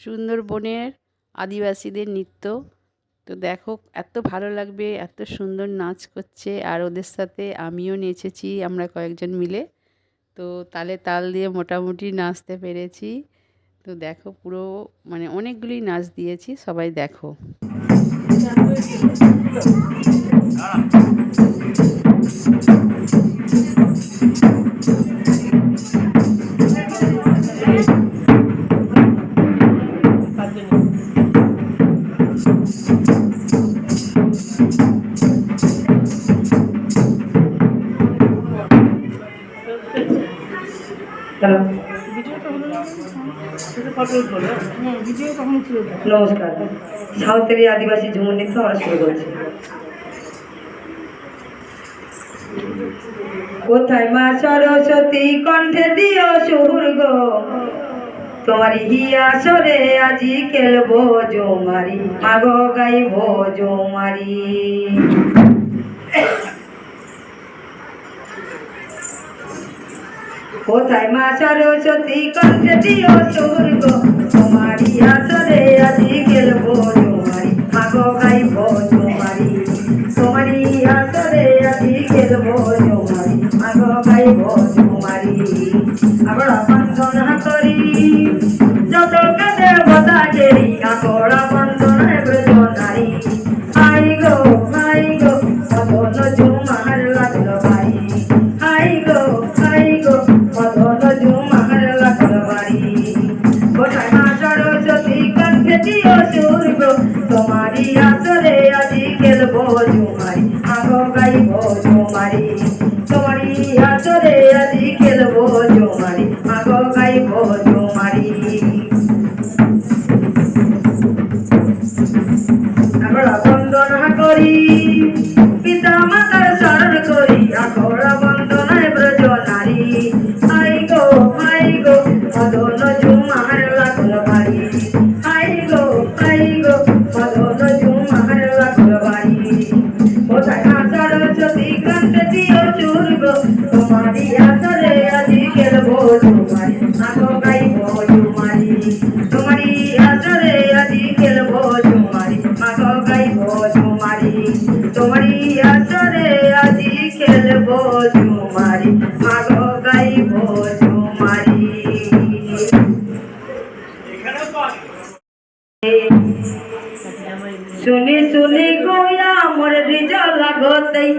সুন্দরবনের আদিবাসীদের নৃত্য। তো দেখো এত ভালো লাগবে, এত সুন্দর নাচ করছে, আর ওদের সাথে আমিও নেচেছি আমরা কয়েকজন মিলে। তো তালে তাল দিয়ে মোটামুটি নাচতে পেরেছি। তো দেখো পুরো মানে অনেকগুলি নাচ দিয়েছি, সবাই দেখো। নমস্কার, সাঁওতালি আদিবাসী ঝুমুর নৃত্য আমরা শুরু করছি। কোথায় মা সরস্বতী কণ্ঠে দিও সুর গো, তোমারি হিয়া সরে আজি খেলবো জোমারি, মাগো গাইব জোমারি। কোথায় মা সরস্বতী কণ্ঠে দিও সুর গো, তোমারি আসরে আজি খেলবো জোমারি, মাগো গাইব জোমারি। তোমারি আসরে আজি খেলবো জোমারি, মাগো গাইব জোমারি। আমরা বন্দনা করি যত দেবতা গেরি, আমরা বন্দনা ব্রত নারী। আই গো মদন ঝুমার লাগলো ভাই, আই গো মদন ঝুমার লাগলো বাড়ি। কোথায় মা সরস্বতী কণ্ঠে দিও সুর গো, তোমারি আসরে আজি খেলবো ঝুমারি, মাগো গাইব ঝুমারি। তোমারি আসরে আজি খেলবো ঝুমারি, মাগো গাইব ঝুমারি। আমরা বন্দনা করি পিতা মাতার শরণ করি, আমরা বন্দনায় ব্রজ নারী। আই গো মদন ঝুমার লাগলো বাড়ি, আই গো মদন ঝুমার লাগলো বাড়ি। কোথায় মা সরস্বতী কণ্ঠে দিও সুর গো, তোমারি আসরে আজি খেলবো ঝুমারি, মাগো গাইব ঝুমারি। তোমারি আসরে আজি খেলবো ঝুমারি, মাগো গাইব ঝুমারি। তোমারি আসরে আজি খেলবো ঝুমারি, মাগো গাইব ঝুমারি। শুনি শুনি গোয়া মোর রিজ লাগতেই,